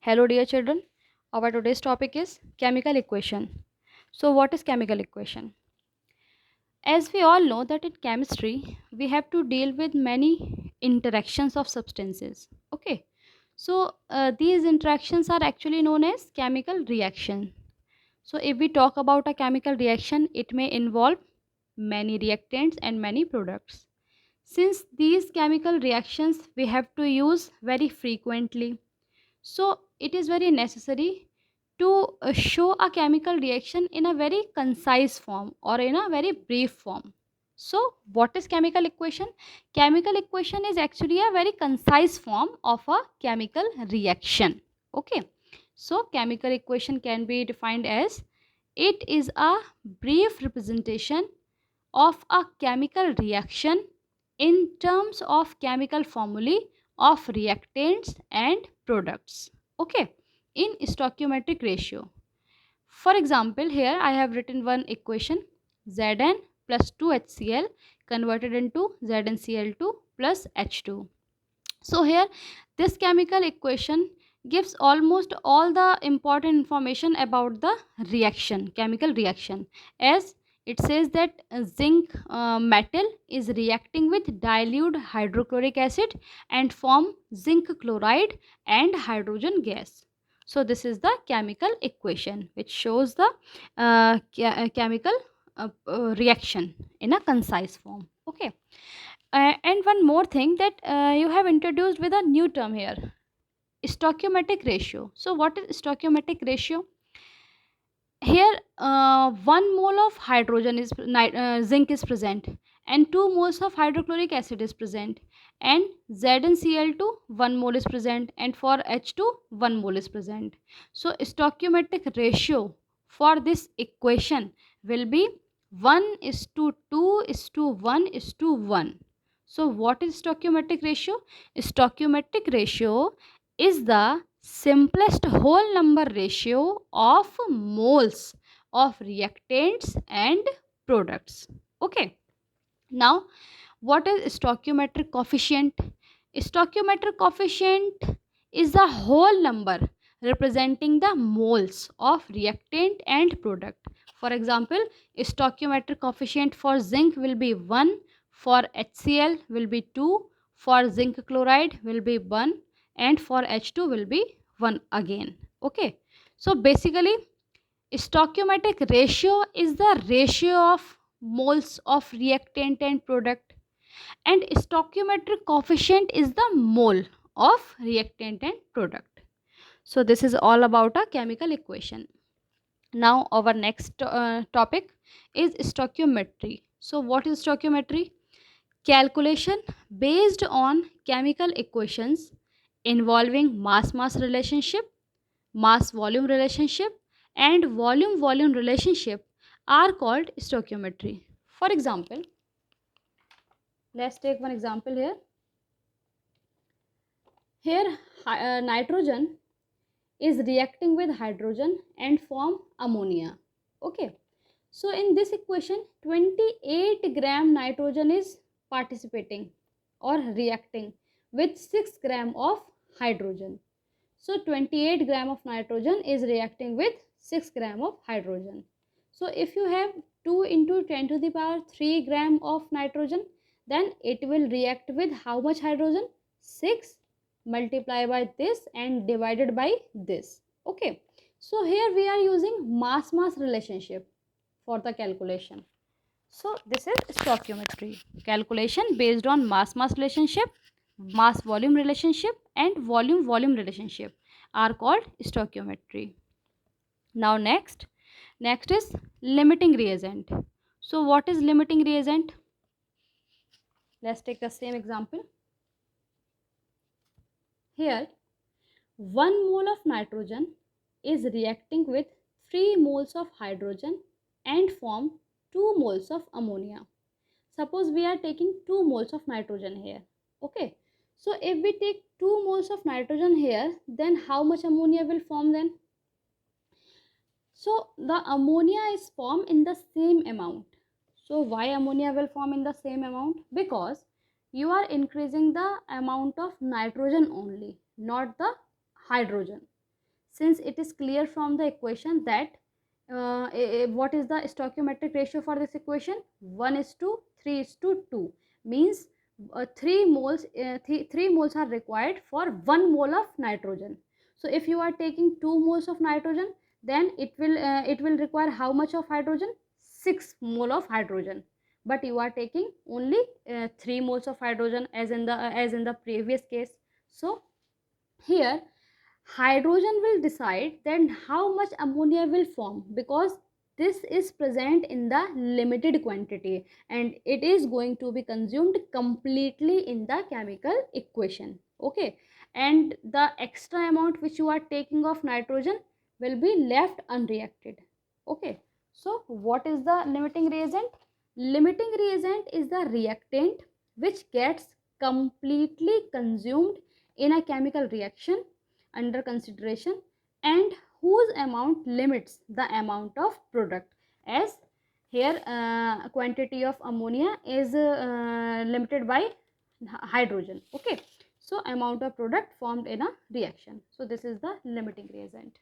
Hello dear children, our today's topic is chemical equation. So what is chemical equation? As we all know that in chemistry we have to deal with many interactions of substances. Okay. So these interactions are actually known as chemical reaction. So if we talk about a chemical reaction, it may involve many reactants and many products. Since these chemical reactions we have to use very frequently, so it is very necessary to show a chemical reaction in a very concise form or in a very brief form. So what is chemical equation? Chemical equation is actually a very concise form of a chemical reaction. Okay. So chemical equation can be defined as it is a brief representation of a chemical reaction in terms of chemical formulae of reactants and products. Okay, in stoichiometric ratio. For example, here I have written one equation, Zn plus 2HCl converted into ZnCl2 plus H2. So here this chemical equation gives almost all the important information about the reaction, chemical reaction, as it says that zinc metal is reacting with dilute hydrochloric acid and form zinc chloride and hydrogen gas. So this is the chemical equation which shows the chemical reaction in a concise form. Okay. And one more thing that you have introduced with a new term here, stoichiometric ratio. So what is stoichiometric ratio? Here 1 mole of hydrogen is zinc is present and 2 moles of hydrochloric acid is present, and ZnCl2 1 mole is present, and for H2 1 mole is present. So stoichiometric ratio for this equation will be 1 is to 2 is to 1 is to 1. So what is stoichiometric ratio? Stoichiometric ratio is the simplest whole number ratio of moles of reactants and products. Okay. Now, what is stoichiometric coefficient? Stoichiometric coefficient is the whole number representing the moles of reactant and product. For example, stoichiometric coefficient for zinc will be 1, for HCl will be 2, for zinc chloride will be 1, and for H2 will be 1 again. Okay. So basically stoichiometric ratio is the ratio of moles of reactant and product, and stoichiometric coefficient is the mole of reactant and product. So this is all about a chemical equation. Now our next topic is stoichiometry. So what is stoichiometry? Calculation based on chemical equations involving mass-mass relationship, mass-volume relationship, and volume-volume relationship are called stoichiometry. For example, let's take one example here. Here nitrogen is reacting with hydrogen and form ammonia. Okay. So in this equation 28 gram nitrogen is participating or reacting with 6 gram of hydrogen. So 28 gram of nitrogen is reacting with 6 gram of hydrogen. So if you have 2 into 10 to the power 3 gram of nitrogen, then it will react with how much hydrogen? 6 multiply by this and divided by this. Okay. So here we are using mass-mass relationship for the calculation. So this is stoichiometry. Calculation based on mass-mass relationship, mass-volume relationship, and volume-volume relationship are called stoichiometry. Now next is limiting reagent. So what is limiting reagent? Let's take the same example. Here 1 mole of nitrogen is reacting with 3 moles of hydrogen and form 2 moles of ammonia. Suppose we are taking 2 moles of nitrogen here. Okay. So if we take 2 moles of nitrogen here, then how much ammonia will form then? So the ammonia is formed in the same amount. So why ammonia will form in the same amount? Because you are increasing the amount of nitrogen only, not the hydrogen. since it is clear from the equation that what is the stoichiometric ratio for this equation? 1 is to 3 is to 2, means 3 moles are required for 1 mole of nitrogen. So if you are taking 2 moles of nitrogen, then it will require how much of hydrogen? 6 mole of hydrogen. But you are taking only 3 moles of hydrogen as in the previous case. So here hydrogen will decide then how much ammonia will form, because this is present in the limited quantity and it is going to be consumed completely in the chemical equation. Okay, and the extra amount which you are taking of nitrogen will be left unreacted. Okay, so what is the limiting reagent? Limiting reagent is the reactant which gets completely consumed in a chemical reaction under consideration and whose amount limits the amount of product, as here quantity of ammonia is limited by hydrogen. Okay, so amount of product formed in a reaction. So this is the limiting reagent.